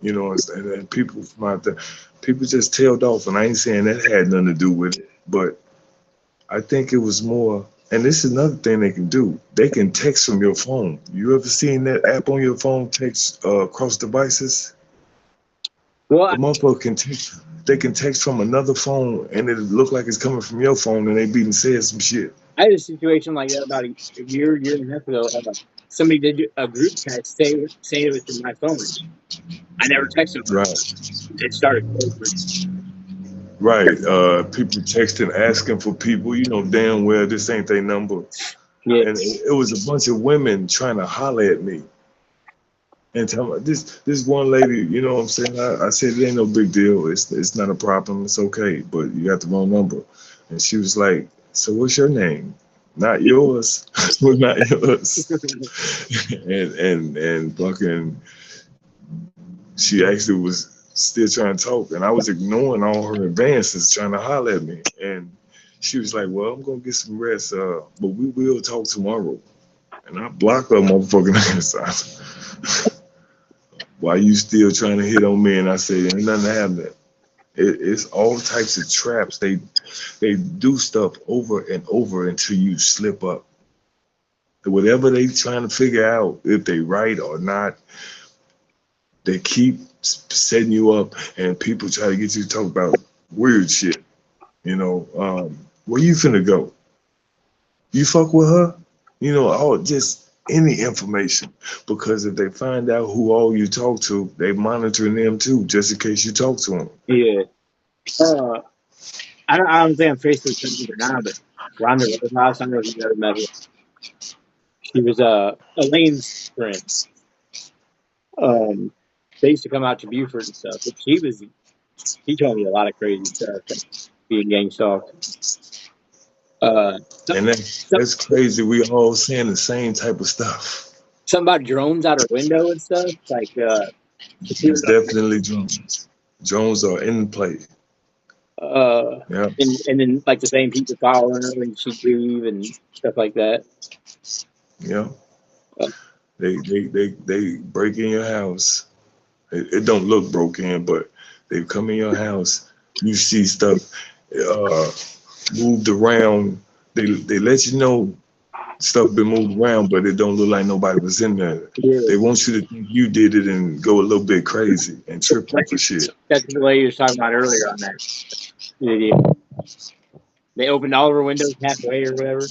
You know, and people from out there, people just tailed off, and I ain't saying that had nothing to do with it, but I think it was more. And this is another thing they can do. They can text from your phone. You ever seen that app on your phone, text across devices? Well, The motherfucker can text. They can text from another phone, and it look like it's coming from your phone, and they beating said some shit. I had a situation like that about a year and a half ago. Somebody did a group text saying it was from my phone. I never texted them. Right, It started over. right. People texting, asking for people. You know damn well this ain't their number. Yeah, And it was a bunch of women trying to holler at me and tell me this one lady, you know what I'm saying? I said it ain't no big deal. It's not a problem. It's okay, but you got the wrong number. And she was like, "So what's your name?" Not yours. Was not yours. And fucking she actually was still trying to talk, and I was ignoring all her advances trying to holler at me. And she was like, "Well, I'm gonna get some rest, but we will talk tomorrow." And I blocked her motherfucking ass. Why you still trying to hit on me? And I said, ain't nothing happening. It's all types of traps. They do stuff over and over until you slip up. Whatever they trying to figure out if they right or not, they keep setting you up, and people try to get you to talk about weird shit. You know, where you finna go? You fuck with her? You know, all just any information. Because if they find out who all you talk to, they monitoring them too, just in case you talk to them. yeah. Uh, I don't think I'm Facebook friends with her now, but Rhonda Rosehouse, I don't know if you've ever met her. She was Elaine's friend. Um, they used to come out to Buford and stuff, but she told me a lot of crazy stuff, like being gang stalked. Some, And that's some, crazy. We all saying the same type of stuff. something about drones out her window and stuff. Like she It's was, definitely drones. Drones are in play. uh, Yeah, and then like the same people following her when she'd leave and stuff like that. yeah. Uh, They break in your house. It don't look broken, but they come in your house. You see stuff uh, moved around. They let you know stuff been moved around, but it don't look like nobody was in there. yeah, They want you to think you did it and go a little bit crazy and trip like off of shit. that's the way you was talking about earlier on that video. They opened all of her windows halfway or whatever.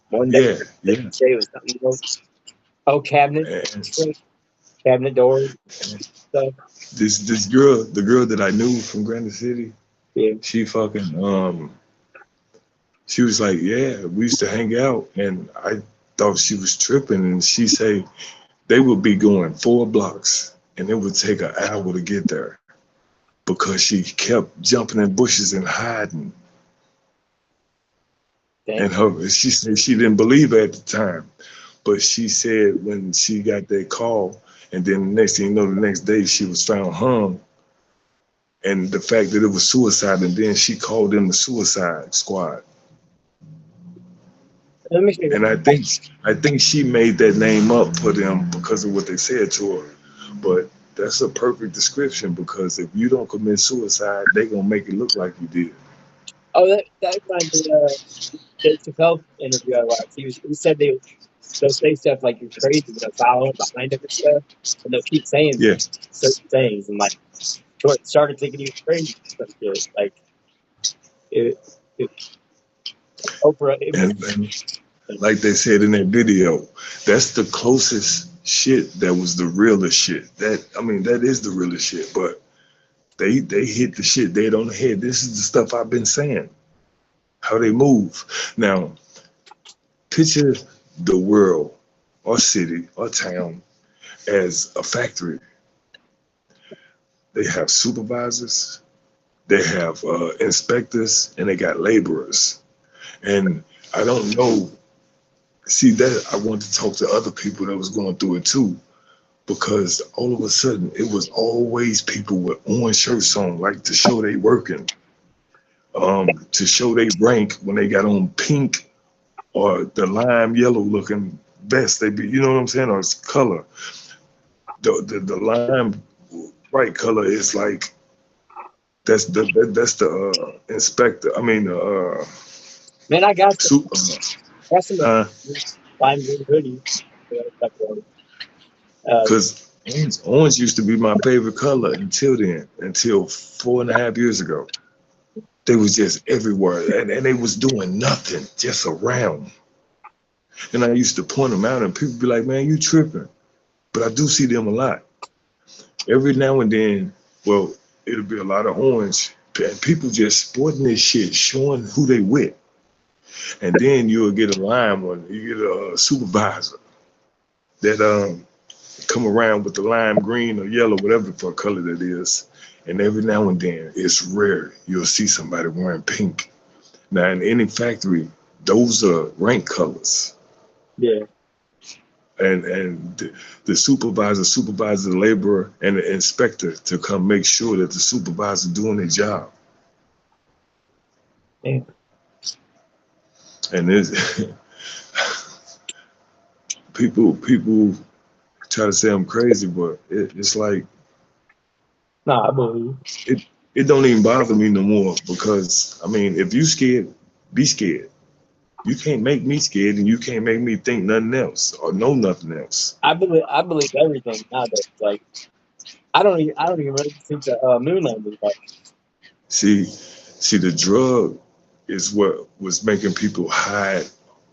One day, Yeah, the yeah. next day was something else. Oh, And cabinet doors, stuff. this girl, the girl that I knew from Granite City, Yeah, she fucking she was like, yeah, we used to hang out, and I thought she was tripping, and she say they would be going 4 blocks, and it would take an hour to get there because she kept jumping in bushes and hiding. dang. And she said she didn't believe it at the time, but she said when she got that call, and then the next thing you know, the next day she was found hung, and the fact that it was suicide, and then she called in the suicide squad. Let me see. And I think she made that name up for them because of what they said to her. But that's a perfect description because if you don't commit suicide, they gonna make it look like you did. Oh, that reminds me of Dave Chappelle interview I watched. He said they'll say stuff like you're crazy, but they'll follow behind him and stuff, and they'll keep saying Yeah, certain things, and like Short started thinking he was crazy. But like it, it, Oprah, it was and like they said in that video, that's the closest shit that was the realest shit. That I mean, that is the realest shit. But they hit the shit dead on the head. This is the stuff I've been saying. How they move. Now, picture the world or city or town as a factory. They have supervisors, they have inspectors, and they got laborers. And I don't know. See that I want to talk to other people that was going through it too, because all of a sudden it was always people with orange shirts on, like to show they working, to show they rank when they got on pink or the lime yellow looking vest. They be, you know what I'm saying, or it's color. The lime bright color is like that's the inspector. I mean the Man, super. I got some Uh, lime green hoodie. Uh, Cause orange used to be my favorite color until then, until 4.5 years ago. They was just everywhere, and they was doing nothing, just around. And I used to point them out, and people be like, "Man, you tripping?" But I do see them a lot. Every now and then, well, it'll be a lot of orange, and people just sporting this shit, showing who they with. And then you'll get a lime one, you get a supervisor that come around with the lime green or yellow, whatever for color that is. And every now and then, it's rare you'll see somebody wearing pink. Now, in any factory, those are rank colors. yeah, And the supervisor supervises the laborer and the inspector to come make sure that the supervisor doing their job. yeah. And it's, people try to say I'm crazy, but it's like Nah, I believe. it it don't even bother me no more because I mean, if you scared, be scared. You can't make me scared, and you can't make me think nothing else or know nothing else. I believe everything nowadays. Like I don't even really think the moon landing. Like, See, the drug is what was making people hide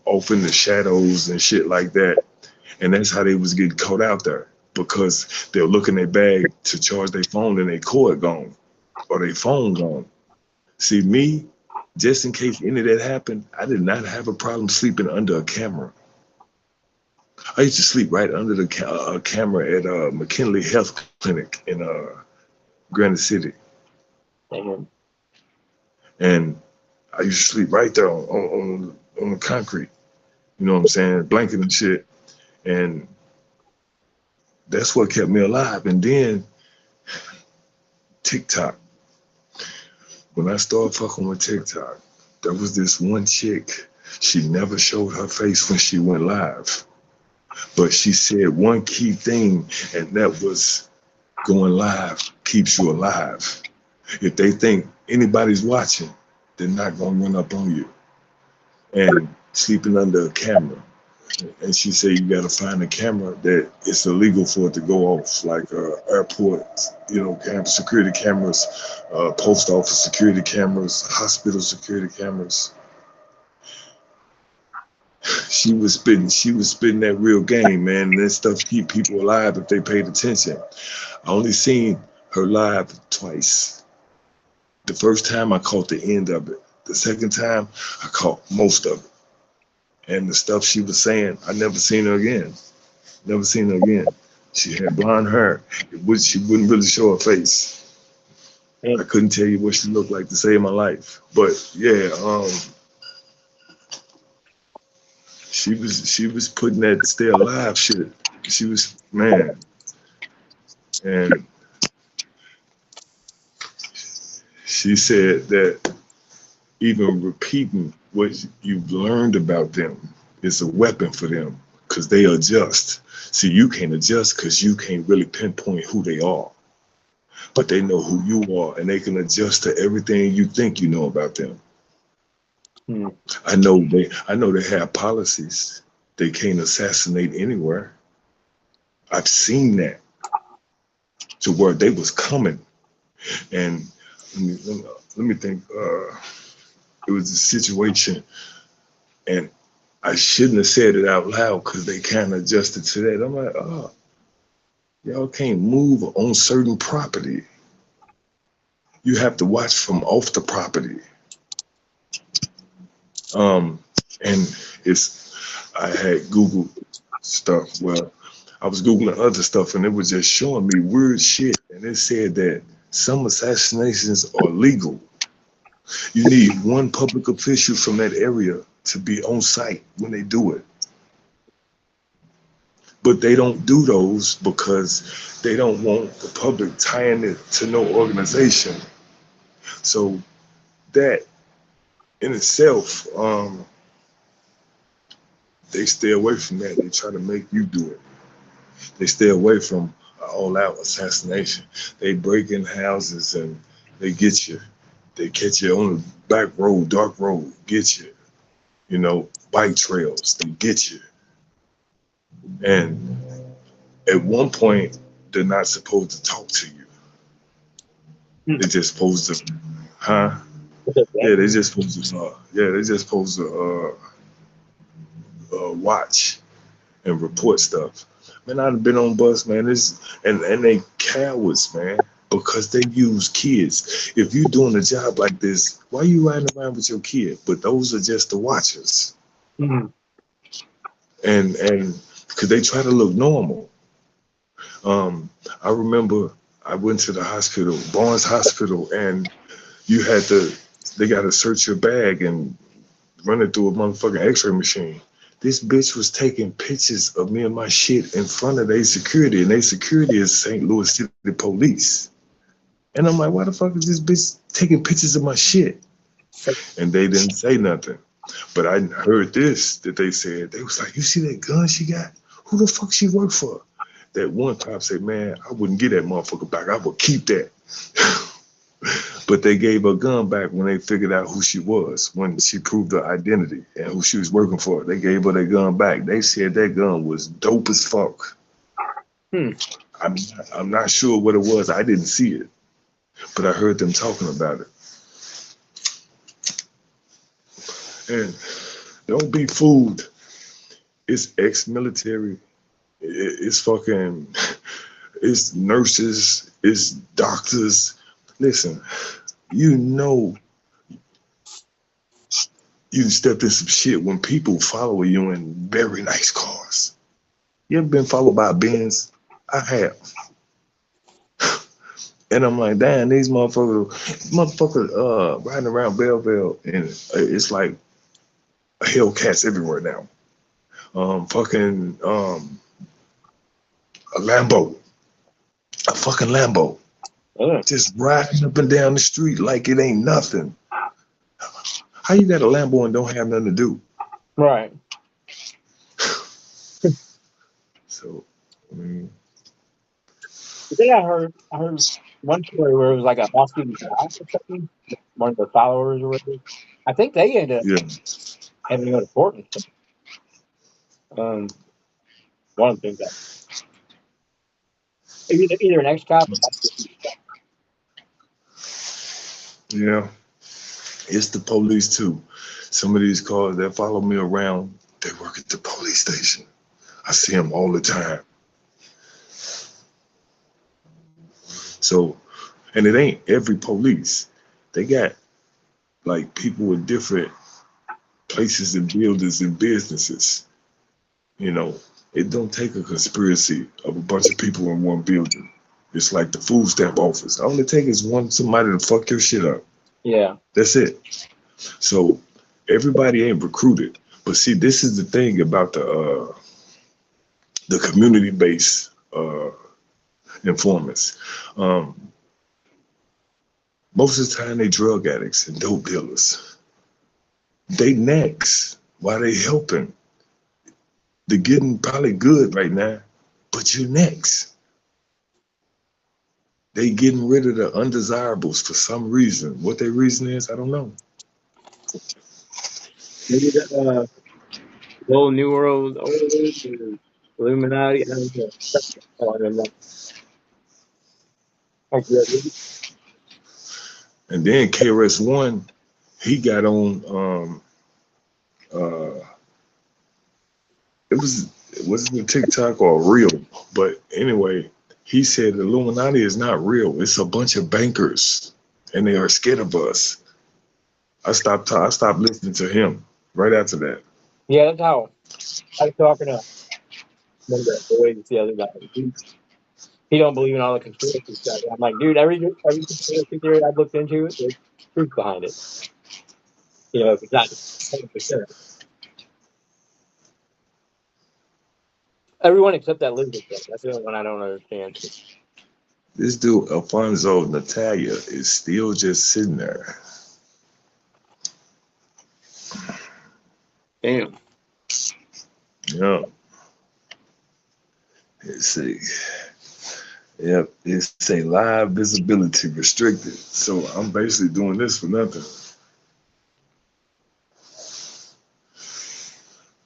off in the shadows and shit like that, and that's how they was getting caught out there because they'll look in their bag to charge their phone and their cord gone or their phone gone. See me, just in case any of that happened, I did not have a problem sleeping under a camera. I used to sleep right under the camera at McKinley Health Clinic in Granite City, damn, and I used to sleep right there on the concrete. You know what I'm saying? Blanket and shit, and that's what kept me alive. And then TikTok. When I started fucking with TikTok, there was this one chick. She never showed her face when she went live, but she said one key thing, and that was going live keeps you alive. If they think anybody's watching, they're not gonna run up on you. And sleeping under a camera. And she said you gotta find a camera that it's illegal for it to go off, like airport, security cameras, post office security cameras, hospital security cameras. She was spitting that real game, man. And that stuff keep people alive if they paid attention. I only seen her live twice. The first time I caught the end of it. The second time I caught most of it. And the stuff she was saying, I never seen her again. Never seen her again. She had blonde hair. She wouldn't really show her face. I damn. couldn't tell you what she looked like to save my life. But yeah, she was putting that stay alive shit. She was man, and she said that even repeating what you've learned about them is a weapon for them because they adjust. See, you can't adjust because you can't really pinpoint who they are, but they know who you are and they can adjust to everything you think you know about them. Hmm. I know they have policies. They can't assassinate anywhere. I've seen that to where they was coming. And let me think. It was a situation, and I shouldn't have said it out loud because they kind of adjusted to that. I'm like, oh, y'all can't move on certain property. You have to watch from off the property. Um, and it's I had Googled stuff. Well, I was Googling other stuff, and it was just showing me weird shit. And it said that some assassinations are legal. You need one public official from that area to be on site when they do it. But they don't do those because they don't want the public tying it to no organization. So that in itself, they stay away from that. They try to make you do it. They stay away from all-out assassination. They break in houses and they get you. They catch you on the back road, dark road, get you. You know, bike trails, they get you. And at one point, they're not supposed to talk to you. Hmm. They're just supposed to, huh? What's up, Yeah, Dan? they just supposed to, yeah, they just supposed to watch and report stuff. Man, I've been on bus, man. This and they cowards, man, because they use kids. If you doing a job like this, why you riding around with your kid? But those are just the watchers, Mhm. and because they try to look normal. Um, I remember I went to the hospital, Barnes Hospital, and you had to. They got to search your bag and run it through a motherfucking X-ray machine. This bitch was taking pictures of me and my shit in front of their security, and their security is St. Louis City Police. And I'm like, why the fuck is this bitch taking pictures of my shit? So, And they didn't say nothing. But I heard this that they said. They was like, you see that gun she got? Who the fuck she work for? That one cop said, man, I wouldn't get that motherfucker back. I would keep that. But they gave her gun back when they figured out who she was, when she proved her identity and who she was working for. They gave her their gun back. They said that gun was dope as fuck. hmm. I'm I'm not sure what it was. I didn't see it, but I heard them talking about it. And don't be fooled. It's ex-military. It's fucking. It's nurses. It's doctors. Listen, you know you stepped in some shit when people follow you in very nice cars. You ever been followed by a Benz? I have. And I'm like, damn, these motherfuckers, riding around Belleville, and it's like Hellcats everywhere now. Fucking, a Lambo, a fucking Lambo, Yeah. just riding up and down the street like it ain't nothing. How you got a Lambo and don't have nothing to do? Right. So, I mean, I think I heard one story where it was like a Austin guy or something, one of the followers or whatever. I think they ended up yeah, having to go to court and stuff. One of the things that either an ex cop or yeah, it's the police too. Some of these cars that follow me around, they work at the police station. I see them all the time. So, and it ain't every police. They got like people with different places and buildings and businesses. You know, it don't take a conspiracy of a bunch of people in one building. It's like the food stamp office. All it takes is one somebody to fuck your shit up. yeah. That's it. So everybody ain't recruited. But see, this is the thing about the community based informants. Um, Most of the time, they drug addicts and dope dealers. They next while they helping. They're getting probably good right now, but you next. They getting rid of the undesirables for some reason. What their reason is, I don't know. Maybe the whole New World Order, the Illuminati. I don't know. I don't know. Like, yeah, And then KRS-One, he got on. Uh, it wasn't a TikTok or a reel, but anyway, he said the Illuminati is not real. It's a bunch of bankers, and they are scared of us. I stopped listening to him right after that. yeah, that's how I was talking to one of the boys the other night. He don't believe in all the conspiracy stuff. I'm like, dude, every conspiracy theory I've looked into, there's truth behind it. If it's not 100%. Everyone except that lizard thing. That's the only one I don't understand. This dude Alfonso Natalia is still just sitting there. Damn. Yeah. Let's see. Yep, it's a live visibility restricted. So I'm basically doing this for nothing.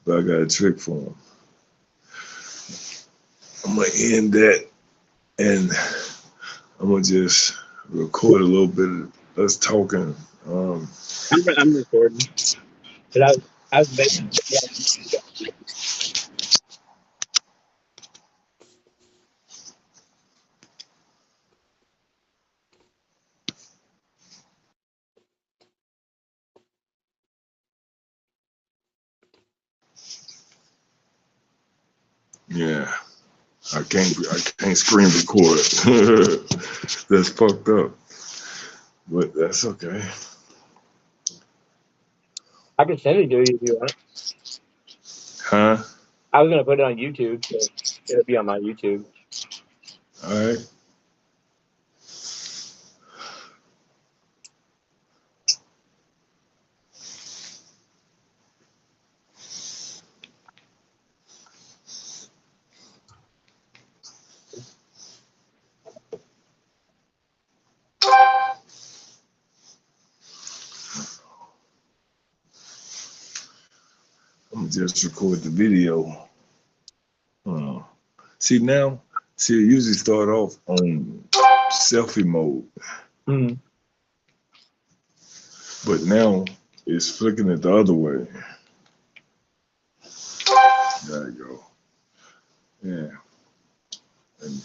But I got a trick for him. I'm gonna end that and I'm gonna just record a little bit of us talking. Um, I'm recording. But I was basically, yeah, I can't screen record. That's fucked up, but that's okay. I can send it to you if you want. Huh? I was gonna put it on YouTube, so it'll be on my YouTube. All right. I'm gonna just record the video. Uh, see now, see it usually start off on selfie mode, Mm-hmm. but now it's flicking it the other way. There you go. Yeah. And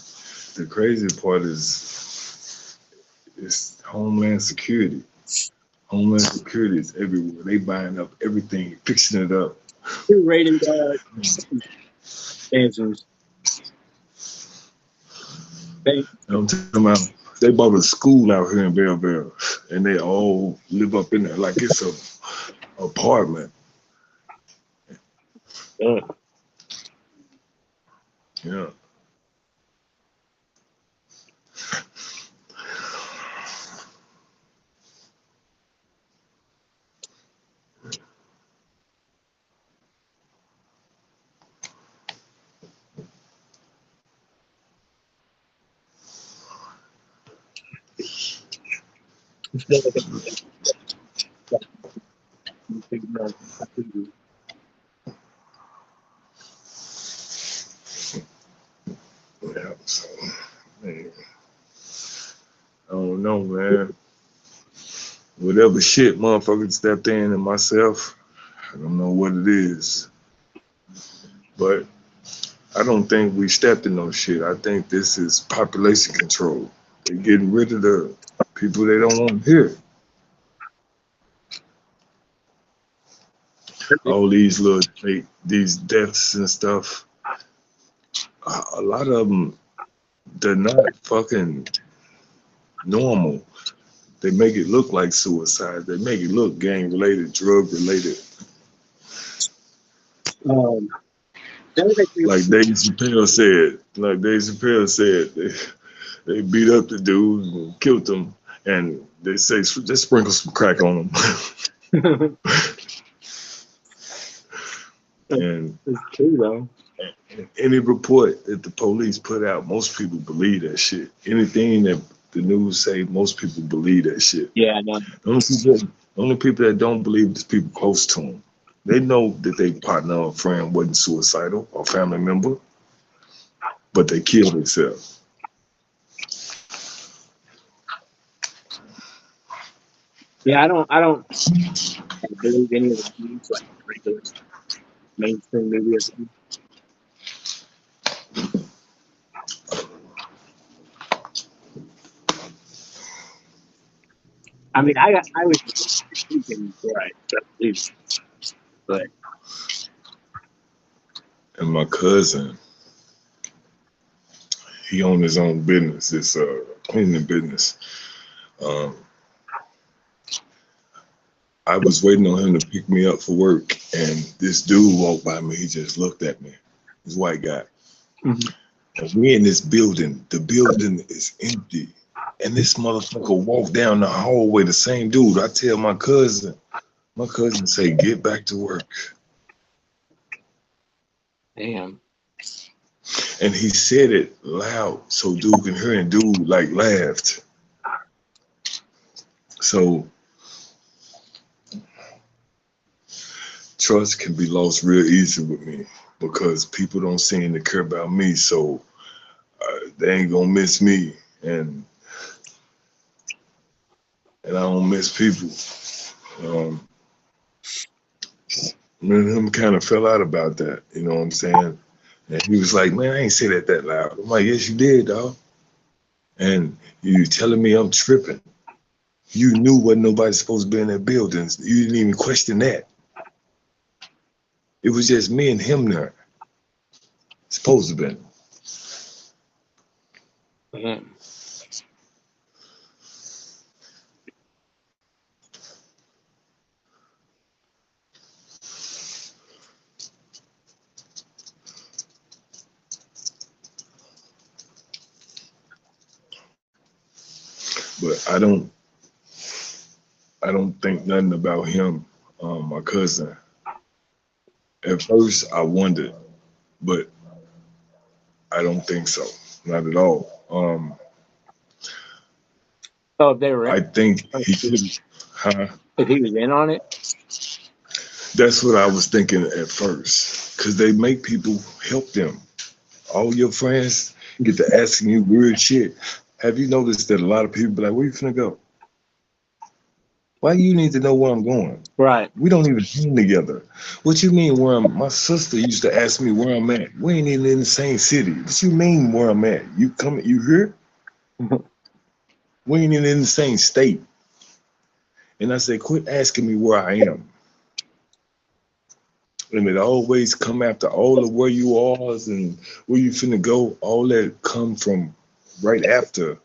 the crazy part is it's Homeland Security. Homeland Security is everywhere. They buying up everything, fixing it up. Two rated dancers. I'm talking about they bought a school out here in Belleville, and they all live up in there like it's a apartment. Yeah. Yeah. It's still like Yeah. So, man, I don't know, man. Whatever shit motherfucker stepped in and myself, I don't know what it is. But I don't think we stepped in no shit. I think this is population control. They're getting rid of the people they don't want here. All these little these deaths and stuff. A lot of them, they're not fucking normal. They make it look like suicide. They make it look gang related, drug related. um, everything- Like Dave Chappelle said, they beat up the dude and killed him, and they say just sprinkle some crack on him. And it's true though. any report that the police put out, most people believe that shit. Anything that the news say, most people believe that shit. Yeah, no. The only people that don't believe is people close to them. They know that their partner or friend wasn't suicidal or family member, but they killed themselves. Yeah, I don't believe any of the news like regular mainstream media. I mean, I was thinking before I believe, but And my cousin, he owned his own business. It's a cleaning business. Um, I was waiting on him to pick me up for work, and this dude walked by me. He just looked at me. This white guy. Mhm. And we in this building. The building is empty. And this motherfucker walked down the hallway, the same dude. I tell my cousin say, get back to work. Damn. And he said it loud so dude can hear, and dude like laughed. So trust can be lost real easy with me because people don't seem to care about me. So they ain't gonna miss me, and I don't miss people. Um, Me and him kind of fell out about that. You know what I'm saying? And he was like, "Man, I ain't say that loud." I'm like, "Yes, you did, dog." And you telling me I'm tripping. You knew wasn't nobody supposed to be in that building. You didn't even question that. It was just me and him there. Supposed to be. Mhm. But I don't think nothing about him, my cousin. At first I wondered, but I don't think so. Not at all. So if they were in, I think he could, huh? if he was in on it, That's what I was thinking at first. Cause they make people help them. All your friends get to asking you weird shit. Have you noticed that a lot of people be like, "Where you finna go? Why you need to know where I'm going? right? We don't even hang together." What you mean where I'm? My sister used to ask me where I'm at. We ain't even in the same city. What you mean where I'm at? You come? You here? We ain't even in the same state. And I said, quit asking me where I am. And it always come after all of where you are and where you finna go. All that come from right after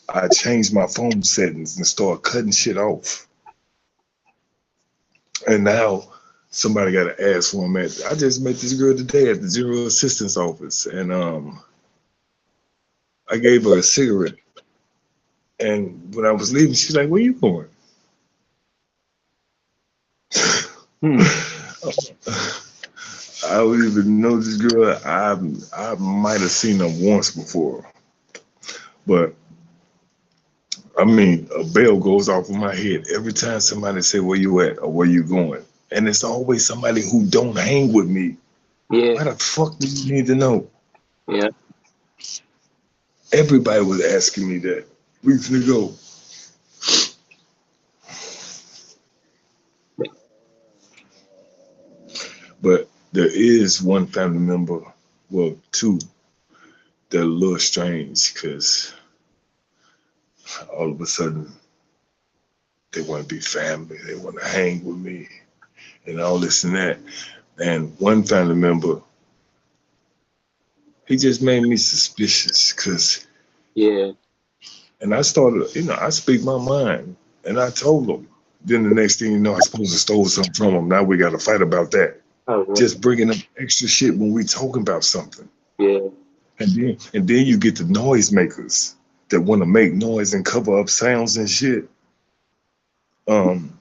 I changed my phone settings and start cutting shit off. And now somebody got to ask where I'm at. I just met this girl today at the General Assistance Office, and I gave her a cigarette. And when I was leaving, she's like, "Where you going?" Hmm. I don't even know this girl. I might have seen her once before, but I mean, a bell goes off in my head every time somebody say where you at or where you going, and it's always somebody who don't hang with me. Yeah. Why the fuck do you need to know? Yeah. Everybody was asking me that. We finna go, but there is one family member, well, two, that are a little strange because all of a sudden they want to be family, they want to hang with me, and all this and that. And one family member, he just made me suspicious because, Yeah. and I started, I speak my mind, and I told him. Then the next thing you know, I supposed to stole something from him. Now we got to fight about that. Oh, well, Just bringing up extra shit when we talking about something. yeah. And then you get the noise makers that want to make noise and cover up sounds and shit. Um,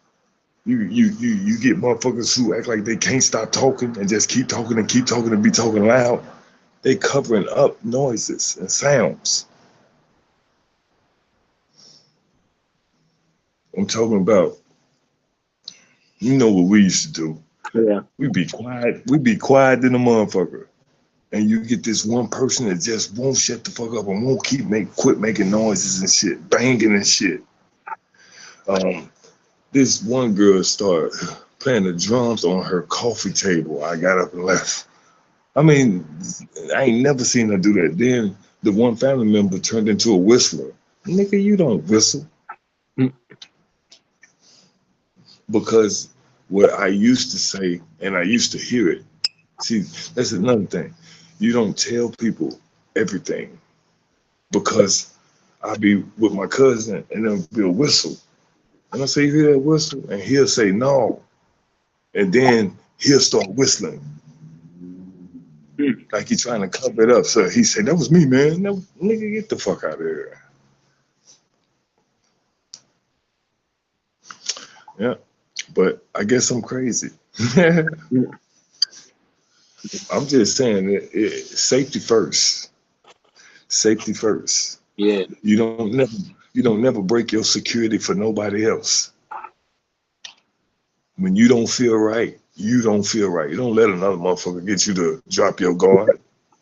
you get motherfuckers who act like they can't stop talking and just keep talking and be talking loud. They covering up noises and sounds. I'm talking about, you know what we used to do. Yeah. We be quiet than a motherfucker. And you get this one person that just won't shut the fuck up and won't quit making noises and shit, banging and shit. Um, this one girl started playing the drums on her coffee table. I got up and left. I mean, I ain't never seen her do that. Then the one family member turned into a whistler. Nigga, you don't whistle. Mm. Because what I used to say and I used to hear it. See, that's another thing. You don't tell people everything because I be with my cousin and there'll be a whistle. And I say, "You hear that whistle?" And he'll say, "No." And then he'll start whistling Mm. like he's trying to cover it up. So he said, "That was me, man. No, nigga, get the fuck out of here." Yeah, but I guess I'm crazy. Mm. I'm just saying safety first. Safety first. Yeah. You don't never break your security for nobody else. When you don't feel right, you don't feel right. You don't let another motherfucker get you to drop your guard.